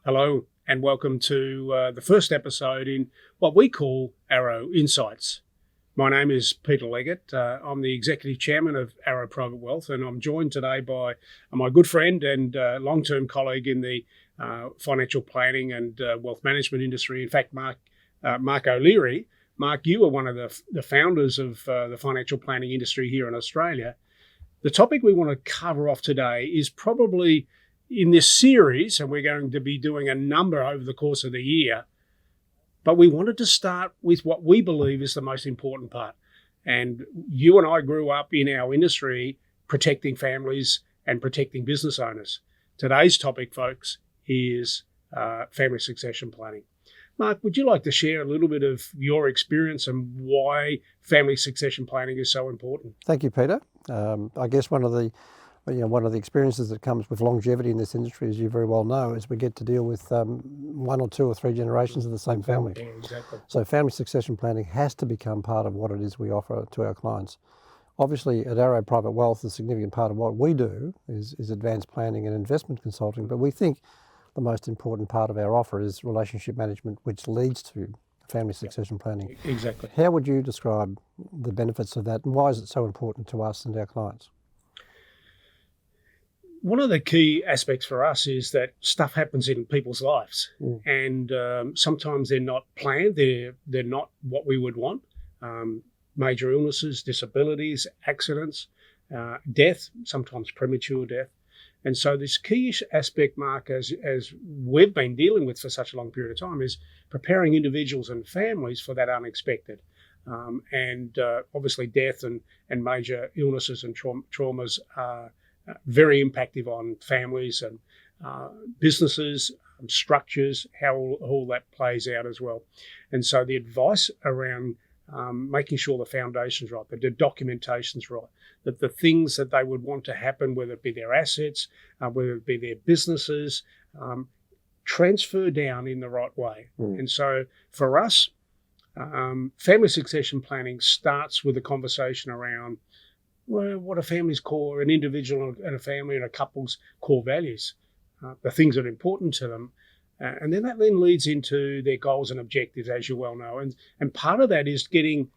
Hello and welcome to the first episode in what we call Arrow Insights. My name is Peter Leggett. I'm the Executive Chairman of Arrow Private Wealth, and I'm joined today by my good friend and long-term colleague in the financial planning and wealth management industry. In fact, Mark O'Leary. Mark, you are one of the founders of the financial planning industry here in Australia. The topic we want to cover off today is probably in this series, and we're going to be doing a number over the course of the year, but we wanted to start with what we believe is the most important part. And you and I grew up in our industry protecting families and protecting business owners. Today's topic, folks, is family succession planning. Mark, would you like to share a little bit of your experience and why family succession planning is so important? Thank you, Peter. I guess one of the experiences that comes with longevity in this industry, as you very well know, is we get to deal with one or two or three generations of the same family. Yeah, exactly. So family succession planning has to become part of what it is we offer to our clients. Obviously, at Arrow Private Wealth, a significant part of what we do is advanced planning and investment consulting, but we think the most important part of our offer is relationship management, which leads to family succession planning. Exactly. How would you describe the benefits of that, and why is it so important to us and our clients? One of the key aspects for us is that stuff happens in people's lives, and sometimes they're not planned. They're not what we would want. Major illnesses, disabilities, accidents, death, sometimes premature death. And so this key aspect, Mark, as we've been dealing with for such a long period of time, is preparing individuals and families for that unexpected. Obviously death and major illnesses and traumas are very impactful on families and businesses, structures, how all that plays out as well. And so the advice around making sure the foundation's right, that the documentation's right, that the things that they would want to happen, whether it be their assets, whether it be their businesses, transfer down in the right way. And so for us, family succession planning starts with a conversation around what a family's core, an individual and a family and a couple's core values, the things that are important to them. And then that leads into their goals and objectives, as you well know. And part of that is getting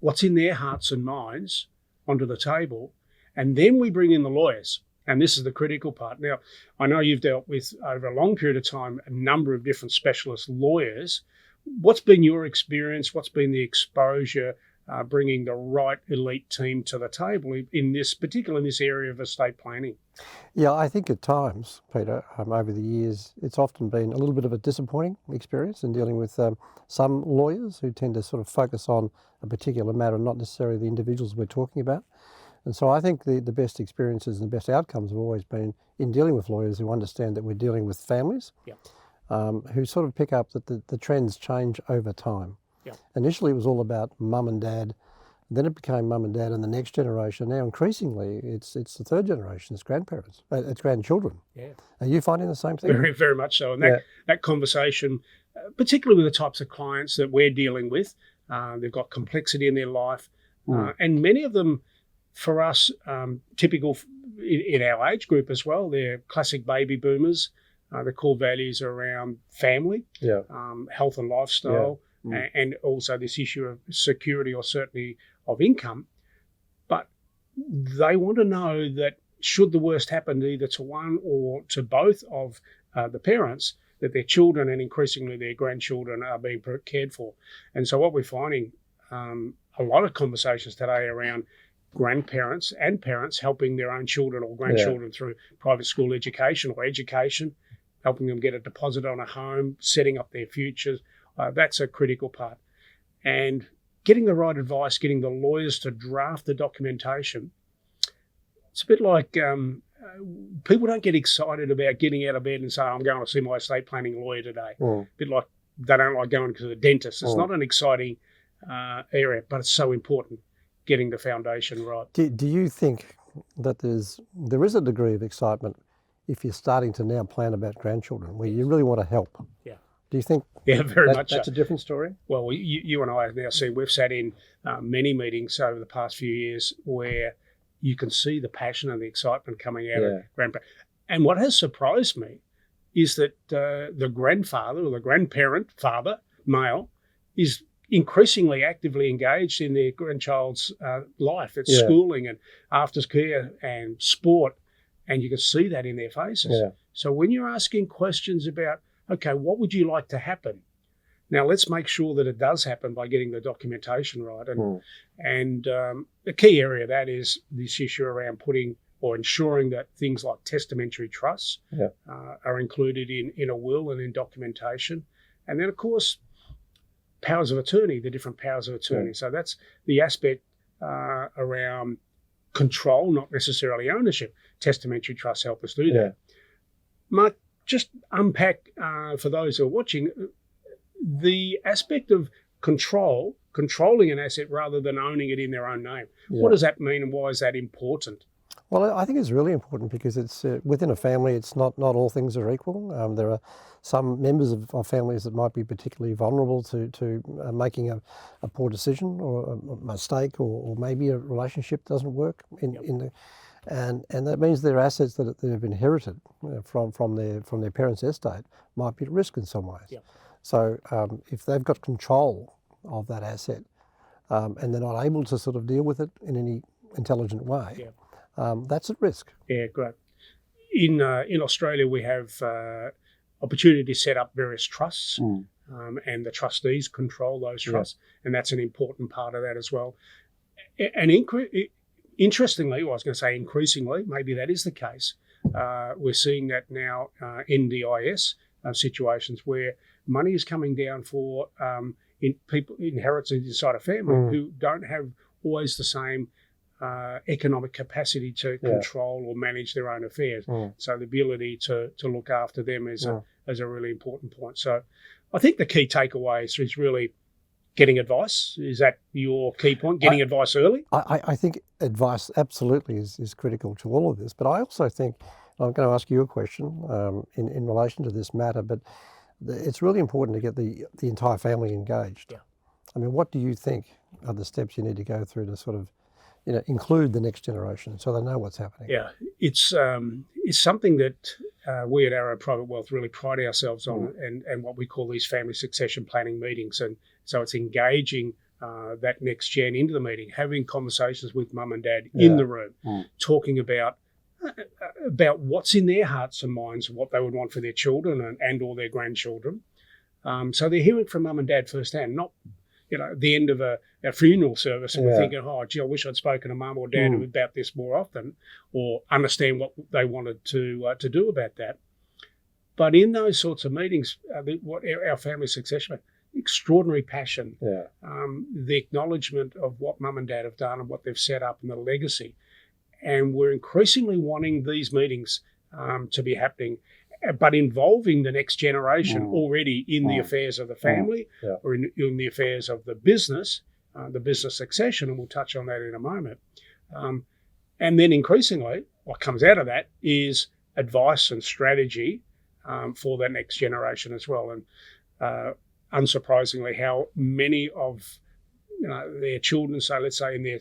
what's in their hearts and minds onto the table. And then we bring in the lawyers. And this is the critical part. Now, I know you've dealt with, over a long period of time, a number of different specialist lawyers. What's been your experience? What's been the exposure bringing the right elite team to the table in this area of estate planning? Yeah, I think at times, Peter, over the years, it's often been a little bit of a disappointing experience in dealing with some lawyers who tend to sort of focus on a particular matter, not necessarily the individuals we're talking about. And so I think the best experiences and the best outcomes have always been in dealing with lawyers who understand that we're dealing with families, who sort of pick up that the trends change over time. Yeah. Initially, it was all about mum and dad. Then it became mum and dad and the next generation. Now, increasingly, it's the third generation. It's grandparents. It's grandchildren. Yeah. Are you finding the same thing? Very, very much so. And that conversation, particularly with the types of clients that we're dealing with, they've got complexity in their life. And many of them, for us, typical in our age group as well, they're classic baby boomers. The core values are around family, health and lifestyle. Yeah. And also this issue of security or certainty of income. But they want to know that should the worst happen either to one or to both of the parents, that their children and increasingly their grandchildren are being cared for. And so what we're finding, a lot of conversations today around grandparents and parents helping their own children or grandchildren through private school education or education, helping them get a deposit on a home, setting up their futures. That's a critical part. And getting the right advice, getting the lawyers to draft the documentation. It's a bit like people don't get excited about getting out of bed and saying, I'm going to see my estate planning lawyer today. A bit like they don't like going to the dentist. It's not an exciting area, but it's so important getting the foundation right. Do you think that there is a degree of excitement if you're starting to now plan about grandchildren where you really want to help? Yeah. Do you think very much that's a different story? Well, you and I have now seen, we've sat in many meetings over the past few years where you can see the passion and the excitement coming out of grandparents. And what has surprised me is that the grandfather or the grandparent, father, male, is increasingly actively engaged in their grandchild's life. It's schooling and aftercare and sport, and you can see that in their faces. Yeah. So when you're asking questions about, okay, what would you like to happen? Now let's make sure that it does happen by getting the documentation right. And the key area of that is this issue around putting or ensuring that things like testamentary trusts are included in a will and in documentation. And then, of course, powers of attorney, the different powers of attorney. So that's the aspect around control, not necessarily ownership. Testamentary trusts help us do that. Mark, just unpack for those who are watching the aspect of controlling an asset rather than owning it in their own name. What does that mean and why is that important? Well, I think it's really important because it's within a family. It's not all things are equal. There are some members of families that might be particularly vulnerable to making a poor decision or a mistake, or maybe a relationship doesn't work and that means their assets that have inherited from their parents' estate might be at risk in some ways. So if they've got control of that asset and they're not able to sort of deal with it in any intelligent way, that's at risk. Yeah, great. In Australia, we have opportunity to set up various trusts, and the trustees control those trusts, and that's an important part of that as well. And interestingly, I was going to say increasingly, maybe that is the case. We're seeing that now in NDIS situations where money is coming down for people inheritance inside a family who don't have always the same economic capacity to control or manage their own affairs. So the ability to look after them is a really important point. So I think the key takeaway is really getting advice. Is that your key point, getting advice early? I think advice absolutely is critical to all of this, but I also think, I'm going to ask you a question in relation to this matter, but it's really important to get the entire family engaged. I mean, what do you think are the steps you need to go through to sort of include the next generation so they know what's happening? Yeah, it's something that we at Arrow Private Wealth really pride ourselves on, and what we call these family succession planning meetings. And so it's engaging that next gen into the meeting, having conversations with mum and dad in the room, talking about what's in their hearts and minds, what they would want for their children and or their grandchildren. So they're hearing from mum and dad firsthand, not at the end of a funeral service and we're thinking, oh, gee, I wish I'd spoken to mum or dad about this more often, or understand what they wanted to do about that. But in those sorts of meetings, what our family succession, extraordinary passion, the acknowledgement of what mum and dad have done and what they've set up and the legacy. And we're increasingly wanting these meetings to be happening, but involving the next generation already in the affairs of the family or in the affairs of the business succession, and we'll touch on that in a moment. And then increasingly, what comes out of that is advice and strategy for that next generation as well. And unsurprisingly, how many of their children, so let's say in their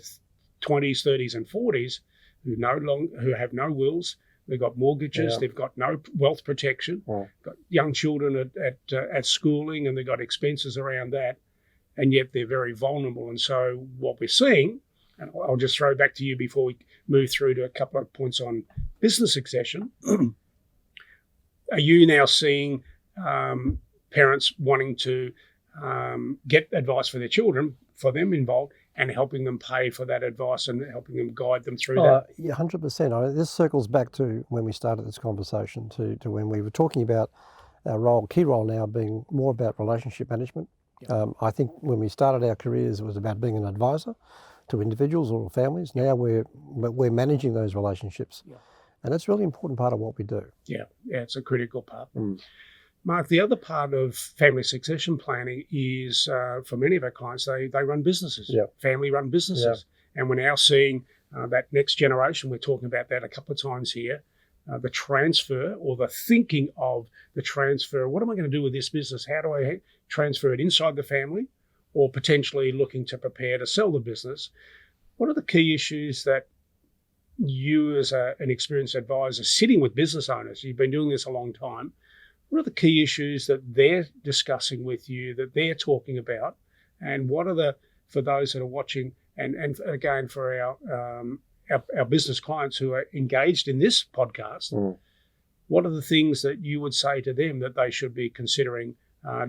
20s, 30s and 40s, who have no wills, they've got mortgages, they've got no wealth protection, got young children at schooling, and they've got expenses around that, and yet they're very vulnerable. And so what we're seeing, and I'll just throw back to you before we move through to a couple of points on business succession. Are you now seeing parents wanting to get advice for their children, for them involved, and helping them pay for that advice and helping them guide them through that? Yeah, 100%. This circles back to when we started this conversation, to when we were talking about our key role now being more about relationship management. I think when we started our careers, it was about being an advisor to individuals or families. Now we're managing those relationships. And that's a really important part of what we do. Yeah, it's a critical part. Mark, the other part of family succession planning is, for many of our clients, they run businesses, family-run businesses. And we're now seeing that next generation, we're talking about that a couple of times here, the transfer or the thinking of the transfer. What am I going to do with this business? How do I transfer it inside the family, or potentially looking to prepare to sell the business? What are the key issues that you as an experienced advisor sitting with business owners, you've been doing this a long time, what are the key issues that they're discussing with you, that they're talking about, and what are for those that are watching, and again for our business clients who are engaged in this podcast, what are the things that you would say to them that they should be considering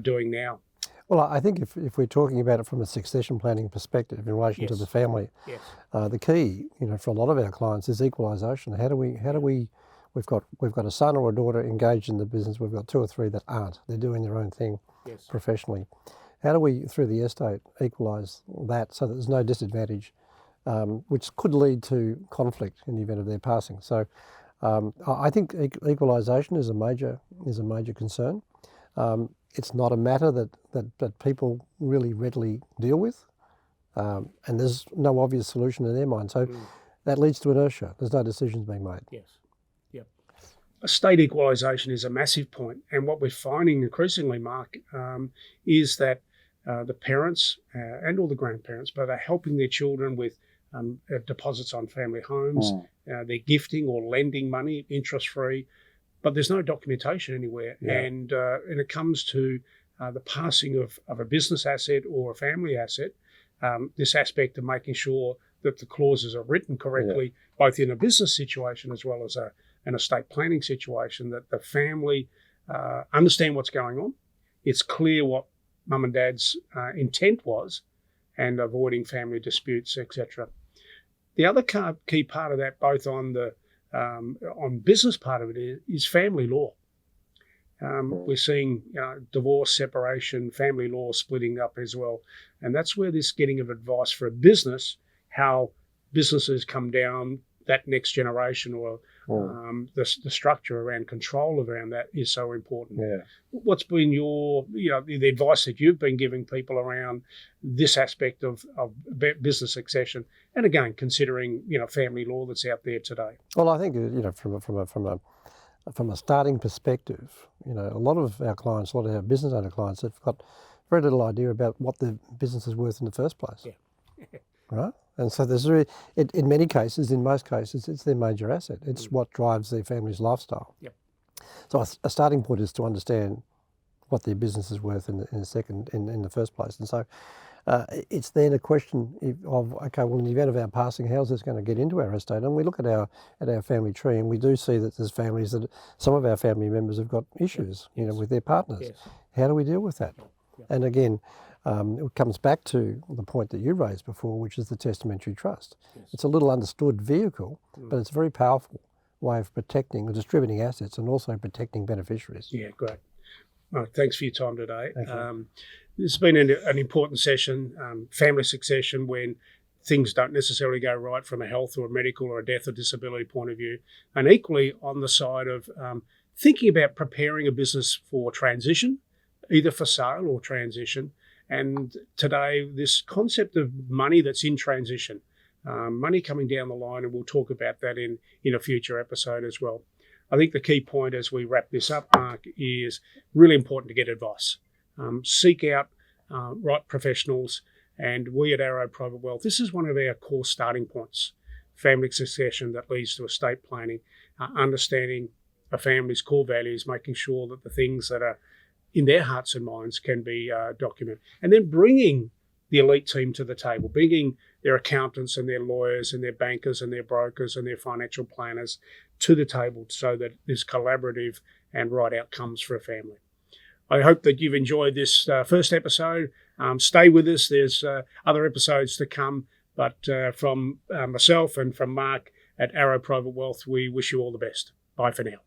doing now? Well, I think if we're talking about it from a succession planning perspective in relation to the family, the key, for a lot of our clients is equalisation. How do we we've got a son or a daughter engaged in the business. We've got 2 or 3 that aren't. They're doing their own thing professionally. How do we, through the estate, equalise that so that there's no disadvantage, which could lead to conflict in the event of their passing? So I think equalisation is a major concern. It's not a matter that people really readily deal with, and there's no obvious solution in their mind. So that leads to inertia. There's no decisions being made. Yes. Yep. Estate equalisation is a massive point, and what we're finding increasingly, Mark, is that the parents and all the grandparents, but are helping their children with deposits on family homes. They're gifting or lending money, interest-free, but there's no documentation anywhere. And it comes to the passing of a business asset or a family asset, this aspect of making sure that the clauses are written correctly, both in a business situation as well as an estate planning situation, that the family understand what's going on. It's clear what mum and dad's intent was, and avoiding family disputes, etc. The other key part of that, both on the business part of it, is family law. We're seeing divorce, separation, family law splitting up as well. And that's where this getting of advice for a business, how businesses come down that next generation, or the structure around control around that is so important. What's been your, the advice that you've been giving people around this aspect of business succession, and again considering family law that's out there today? Well, I think from a starting perspective, a lot of our clients, a lot of our business owner clients, have got very little idea about what the business is worth in the first place. Right? And so there's in many cases, in most cases, it's their major asset. It's what drives their family's lifestyle. So a starting point is to understand what their business is worth in the first place. And so it's then a question of, okay, well, in the event of our passing, how's this going to get into our estate? And we look at our family tree, and we do see that there's families that some of our family members have got issues, with their partners. How do we deal with that? And again, it comes back to the point that you raised before, which is the testamentary trust. It's a little understood vehicle, but it's a very powerful way of protecting or distributing assets and also protecting beneficiaries. Yeah, great. Well, thanks for your time today. This has been an important session, family succession, when things don't necessarily go right from a health or a medical or a death or disability point of view, and equally on the side of thinking about preparing a business for transition, either for sale or transition. And today, this concept of money that's in transition, money coming down the line, and we'll talk about that in a future episode as well. I think the key point as we wrap this up, Mark, is really important to get advice. Seek out right professionals, and we at Arrow Private Wealth, this is one of our core starting points. Family succession that leads to estate planning, understanding a family's core values, making sure that the things that are in their hearts and minds can be documented. And then bringing the elite team to the table, bringing their accountants and their lawyers and their bankers and their brokers and their financial planners to the table so that there's collaborative and right outcomes for a family. I hope that you've enjoyed this first episode. Stay with us. There's other episodes to come. But from myself and from Mark at Arrow Private Wealth, we wish you all the best. Bye for now.